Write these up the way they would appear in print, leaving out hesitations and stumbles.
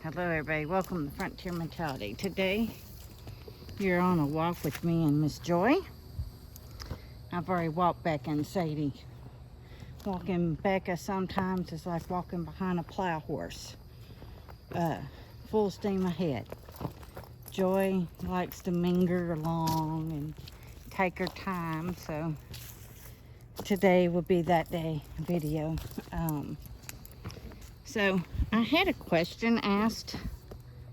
Hello everybody, welcome to Frontier Mentality. Today you're on a walk with me and Miss Joy. I've already walked Becca and Sadie. Walking Becca sometimes is like walking behind a plow horse. Full steam ahead. Joy likes to linger along and take her time, so today will be that day video. So I had a question asked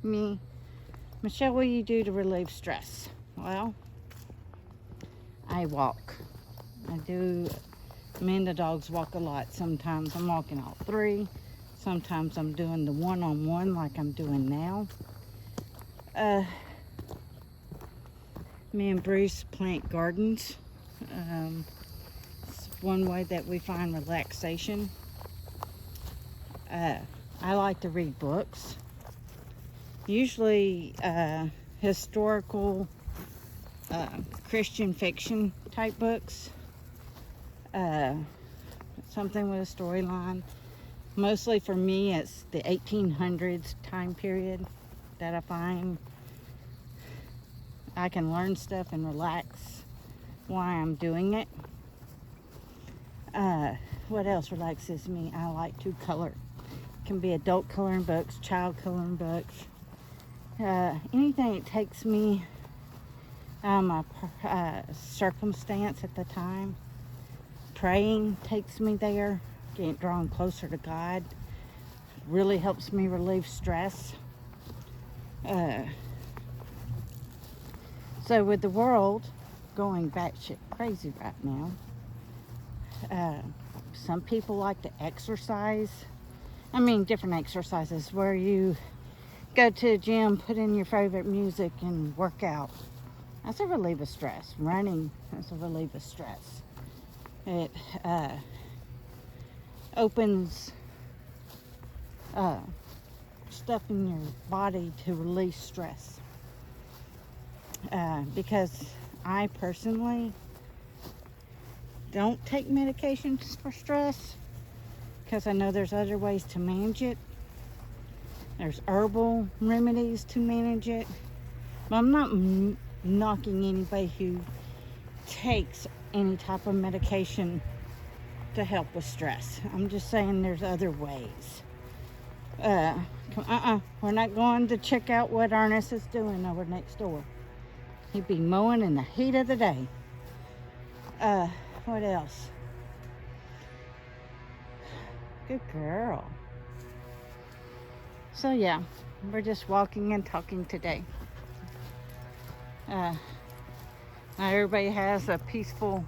me, Michelle, what do you do to relieve stress? Well, I walk. Me and the dogs walk a lot. Sometimes I'm walking all three. Sometimes I'm doing the one-on-one like I'm doing now. Me and Bruce plant gardens. It's one way that we find relaxation. I like to read books. Usually historical Christian fiction type books. Something with a storyline. Mostly for me, it's the 1800s time period that I find I can learn stuff and relax while I'm doing it. What else relaxes me? I like to color. It can be adult coloring books, child coloring books. Anything that takes me out of my circumstance at the time. Praying takes me there. Getting drawn closer to God really helps me relieve stress. So with the world going batshit crazy right now, some people like to exercise. I mean, different exercises where you go to the gym, put in your favorite music, and work out. That's a relief of stress. Running is a relief of stress. It opens stuff in your body to release stress. Because I personally don't take medications for stress because I know there's other ways to manage it. There's herbal remedies to manage it. But I'm not knocking anybody who takes any type of medication to help with stress. I'm just saying there's other ways. We're not going to check out what Ernest is doing over next door. He'd be mowing in the heat of the day. What else? Good girl. So yeah, we're just walking and talking today. Not everybody has a peaceful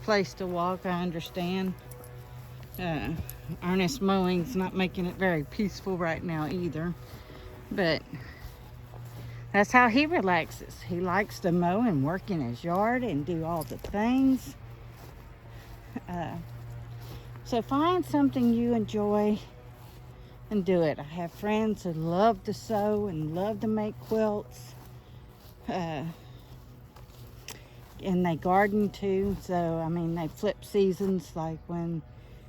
place to walk, I understand. Ernest mowing's not making it very peaceful right now either. But that's how he relaxes. He likes to mow and work in his yard and do all the things. So find something you enjoy and do it. I have friends who love to sew and love to make quilts. And they garden too. So, I mean, they flip seasons. Like when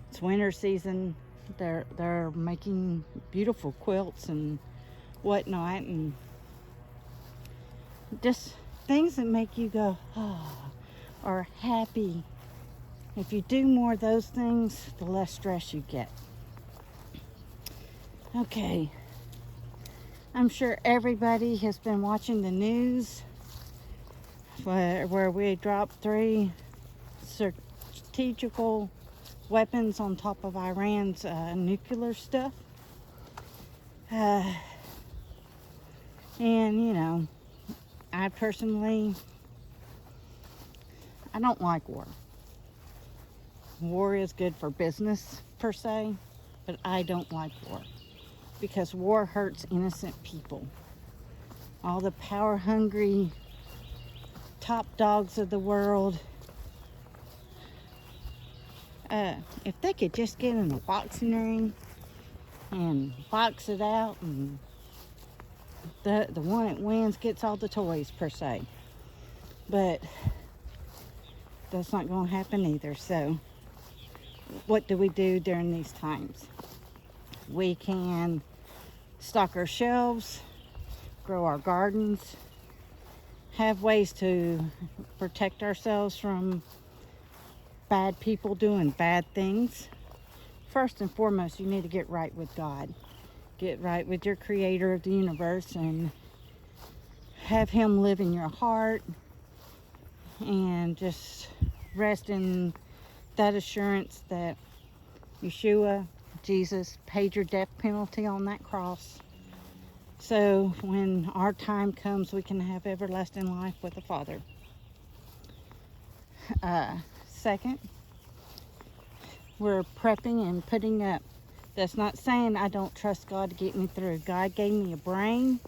it's winter season, they're making beautiful quilts and whatnot. And just things that make you go, oh, or happy. If you do more of those things, the less stress you get. Okay. I'm sure everybody has been watching the news where we dropped 3 strategical weapons on top of Iran's nuclear stuff. And, you know, I personally, I don't like war. War is good for business, per se, but I don't like war. Because war hurts innocent people. All the power-hungry top dogs of the world. If they could just get in a boxing ring and box it out, and the one that wins gets all the toys, per se. But that's not going to happen either. So what do we do during these times? We can stock our shelves, grow our gardens, have ways to protect ourselves from bad people doing bad things. First and foremost, you need to get right with God. Get right with your creator of the universe and have him live in your heart, and just rest in that assurance that Yeshua, Jesus, paid your death penalty on that cross. So when our time comes, we can have everlasting life with the Father. Second, we're prepping and putting up. That's not saying I don't trust God to get me through. God gave me a brain.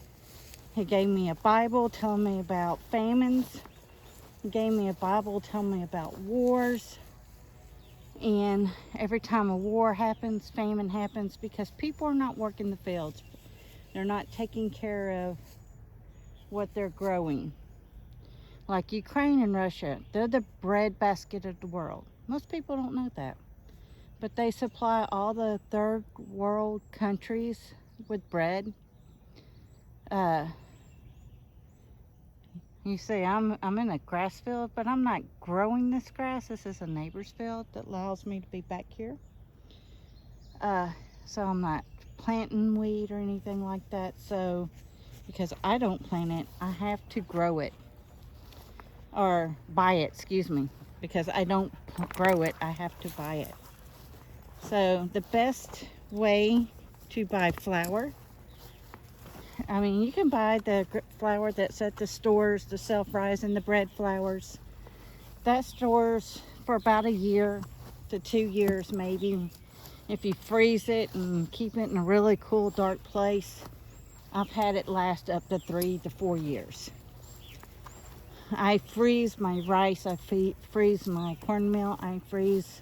He gave me a Bible telling me about famines. He gave me a Bible telling me about wars. And every time a war happens, famine happens, because people are not working the fields. They're not taking care of what they're growing. Like Ukraine and Russia, they're the bread basket of the world. Most people don't know that. But they supply all the third world countries with bread. You see, I'm in a grass field, but I'm not growing this grass. This is a neighbor's field that allows me to be back here. So I'm not planting weed or anything like that. So because I don't plant it, I have to grow it. Or buy it, excuse me. Because I don't grow it, I have to buy it. So the best way to buy flour, I mean, you can buy the flour that's at the stores, the self-rise and the bread flours. That stores for about a year to 2 years maybe. If you freeze it and keep it in a really cool, dark place, I've had it last up to 3 to 4 years. I freeze my rice, I freeze my cornmeal, I freeze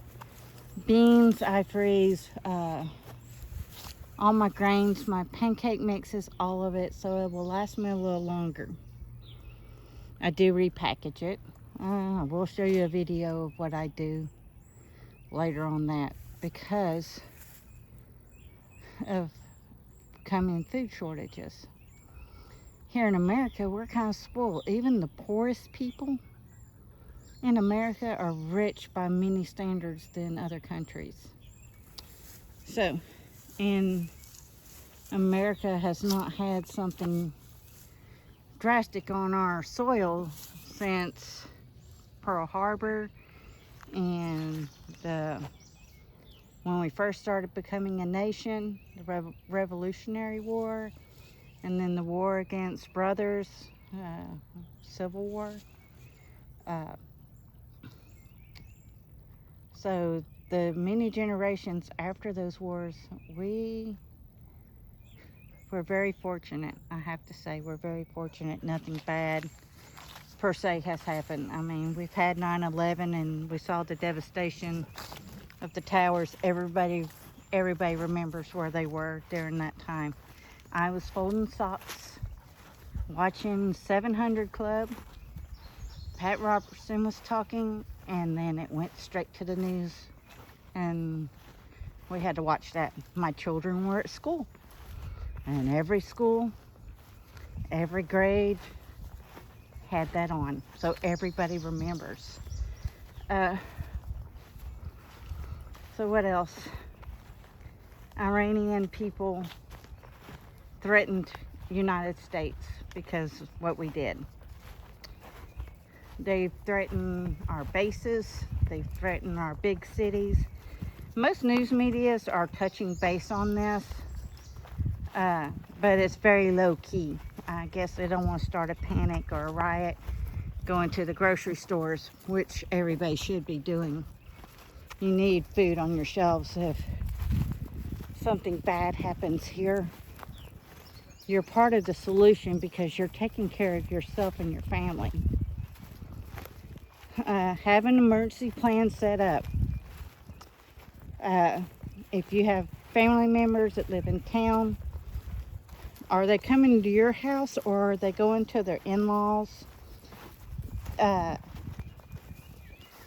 beans, I freeze all my grains, my pancake mixes, all of it, so it will last me a little longer. I do repackage it. I will show you a video of what I do later on that, because of coming food shortages. Here in America, we're kind of spoiled. Even the poorest people in America are rich by many standards than other countries. So, and America has not had something drastic on our soil since Pearl Harbor and when we first started becoming a nation, the Revolutionary War, and then the war against brothers, Civil War. So the many generations after those wars, we're very fortunate. I have to say, we're very fortunate. Nothing bad per se has happened. I mean, we've had 9/11 and we saw the devastation of the towers. Everybody remembers where they were during that time. I was folding socks, watching 700 Club. Pat Robertson was talking, and then it went straight to the news, and we had to watch that. My children were at school, and every school, every grade had that on, so everybody remembers. So what else? Iranian people threatened United States because of what we did. They threaten our bases. They threaten our big cities. Most news medias are touching base on this, but it's very low key. I guess they don't want to start a panic or a riot going to the grocery stores, which everybody should be doing. You need food on your shelves. If something bad happens here, you're part of the solution because you're taking care of yourself and your family. Have an emergency plan set up. If you have family members that live in town, are they coming to your house or are they going to their in-laws?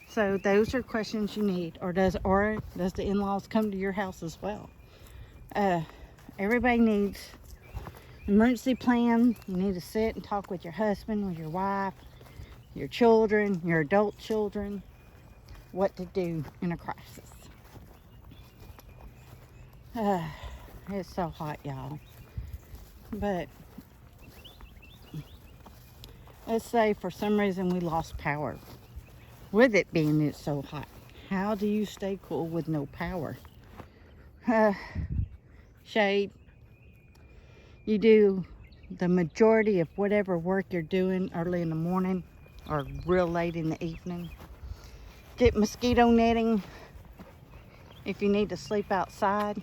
So those are questions you need. Or does the in-laws come to your house as well? Everybody needs emergency plan. You need to sit and talk with your husband, with your wife, your children, your adult children, what to do in a crisis. It's so hot, y'all. But let's say for some reason we lost power. With it being it's so hot, how do you stay cool with no power? Shade. You do the majority of whatever work you're doing early in the morning or real late in the evening. Get mosquito netting if you need to sleep outside.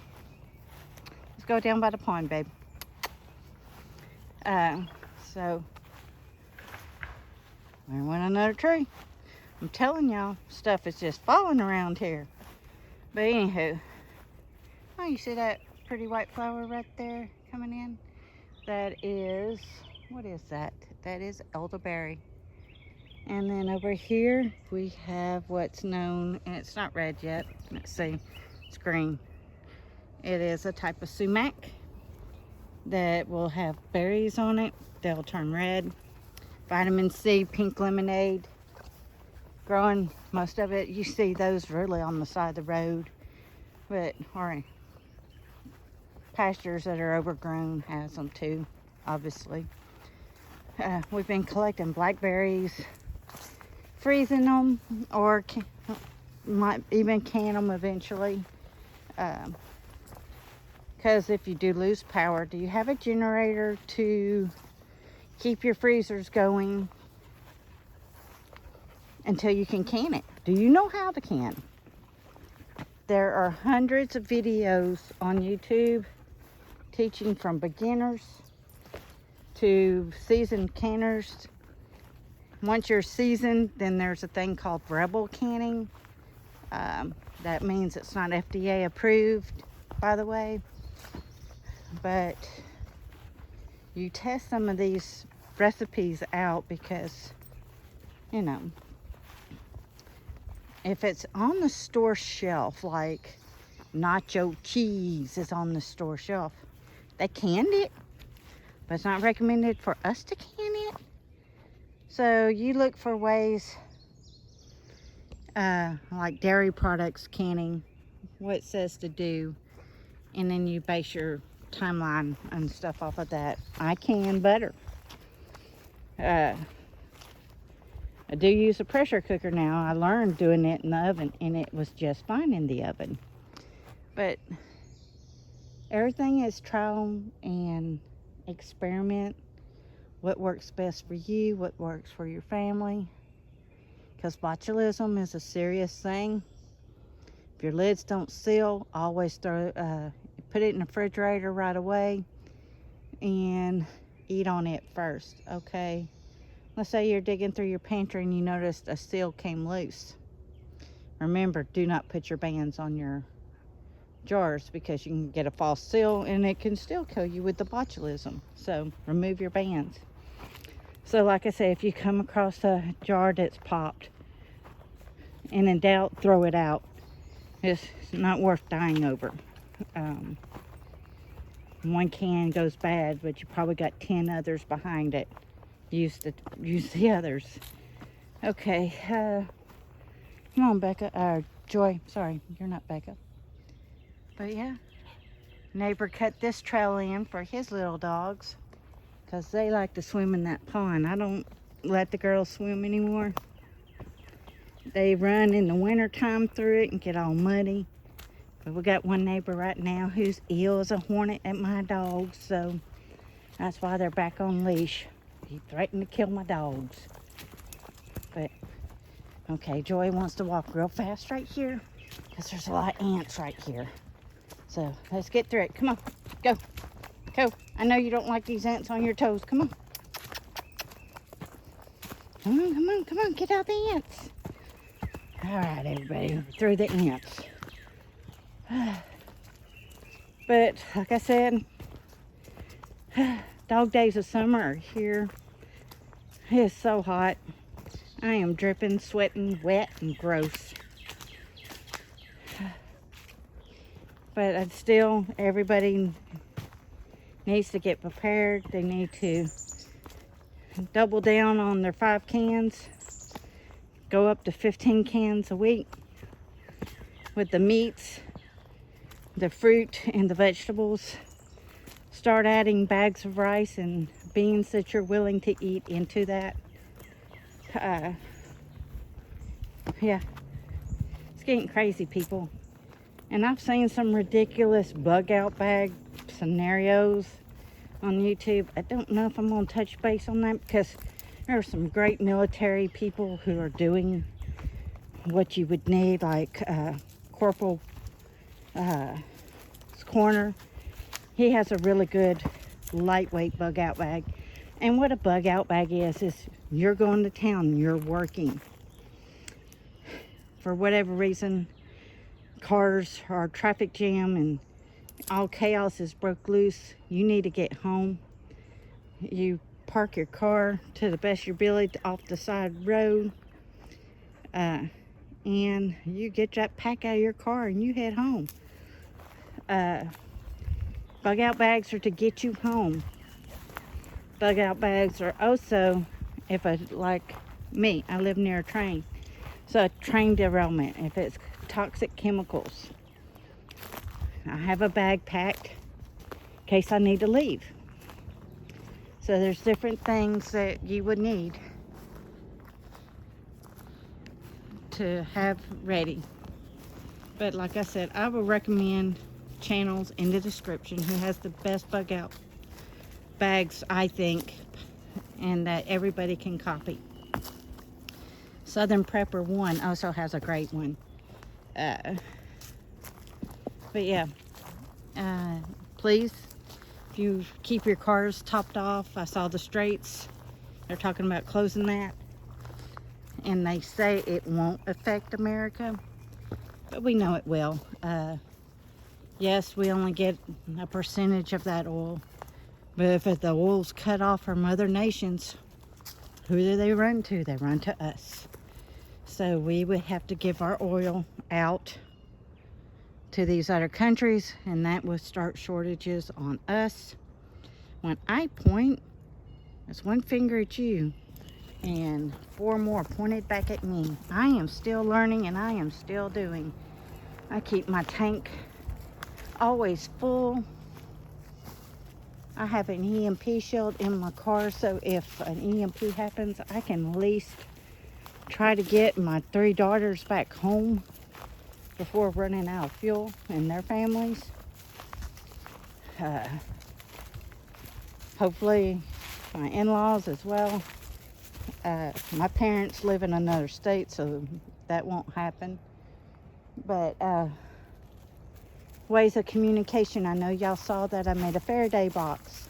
Let's go down by the pond, babe. So there went another tree. I'm telling y'all, stuff is just falling around here. But anywho, oh, you see that pretty white flower right there coming in? That is, what is that? That is elderberry. And then over here we have what's known, and it's not red yet. Let's see, it's green. It is a type of sumac that will have berries on it. They'll turn red. Vitamin C, pink lemonade. Growing, most of it, you see those really on the side of the road. But, or pastures that are overgrown has them too, obviously. We've been collecting blackberries, freezing them, or might even can them eventually. Because if you do lose power, do you have a generator to keep your freezers going until you can can it? Do you know how to can? There are hundreds of videos on YouTube teaching from beginners to seasoned canners. Once you're seasoned, then there's a thing called Rebel canning. That means it's not FDA approved, by the way. But you test some of these recipes out because, you know, if it's on the store shelf, like nacho cheese is on the store shelf, they canned it, but it's not recommended for us to can it. So you look for ways, like dairy products canning, what it says to do, and then you base your timeline and stuff off of that. I can butter. I do use a pressure cooker now. I learned doing it in the oven, and it was just fine in the oven. But everything is trial and experiment. What works best for you, what works for your family. Because botulism is a serious thing. If your lids don't seal, always put it in the refrigerator right away and eat on it first, okay? Let's say you're digging through your pantry and you noticed a seal came loose. Remember, do not put your bands on your jars because you can get a false seal and it can still kill you with the botulism. So remove your bands. So like I say, if you come across a jar that's popped, and in doubt, throw it out. It's not worth dying over. One can goes bad, but you probably got 10 others behind it. Use the others. Okay, come on, Becca. Joy, sorry, you're not Becca. But yeah, neighbor cut this trail in for his little dogs because they like to swim in that pond. I don't let the girls swim anymore. They run in the winter time through it and get all muddy. But we got one neighbor right now who's ill as a hornet at my dogs, so that's why they're back on leash. He threatened to kill my dogs. But, okay, Joy wants to walk real fast right here because there's a lot of ants right here. So, let's get through it. Come on, go. Go. I know you don't like these ants on your toes. Come on. Come on, come on, come on. Get out the ants. All right, everybody, through the ants. But, like I said, dog days of summer are here. It's so hot. I am dripping, sweating, wet, and gross. But still, everybody needs to get prepared. They need to double down on their 5 cans, go up to 15 cans a week with the meats, the fruit, and the vegetables. Start adding bags of rice and beans that you're willing to eat into that. Yeah, it's getting crazy, people. And I've seen some ridiculous bug out bag scenarios on YouTube. I don't know if I'm going to touch base on that because there are some great military people who are doing what you would need, like Corporal Corner. He has a really good lightweight bug out bag. And what a bug out bag is you're going to town, you're working. For whatever reason, cars are traffic jam and all chaos is broke loose. You need to get home. You park your car to the best of your ability off the side road. And you get that pack out of your car and you head home. Bug out bags are to get you home. Bug out bags are also, like me, I live near a train. So a train derailment, if it's toxic chemicals, I have a bag packed in case I need to leave. So there's different things that you would need to have ready. But like I said, I would recommend channels in the description who has the best bug out bags, I think, and that everybody can copy. Southern Prepper 1 also has a great one. But yeah, please, if you keep your cars topped off. I saw the Straits, they're talking about closing that, and they say it won't affect America, but we know it will. Yes, we only get a percentage of that oil, but if the oil's cut off from other nations, who do they run to? They run to us. So we would have to give our oil out to these other countries, and that would start shortages on us. When I point, it's one finger at you and 4 more pointed back at me. I am still learning and I am still doing. I keep my tank always full. I have an EMP shield in my car, so if an EMP happens, I can at least try to get my 3 daughters back home before running out of fuel and their families. Hopefully my in-laws as well. My parents live in another state, so that won't happen. But ways of communication, I know y'all saw that I made a Faraday box.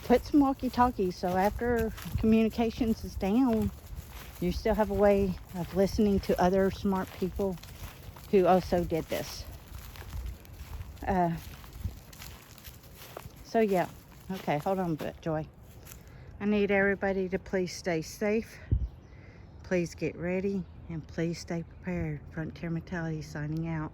Put some walkie-talkies so after communications is down, you still have a way of listening to other smart people who also did this. So yeah, okay, hold on a bit, Joy. I need everybody to please stay safe, please get ready, and please stay prepared. Frontier Mentality signing out.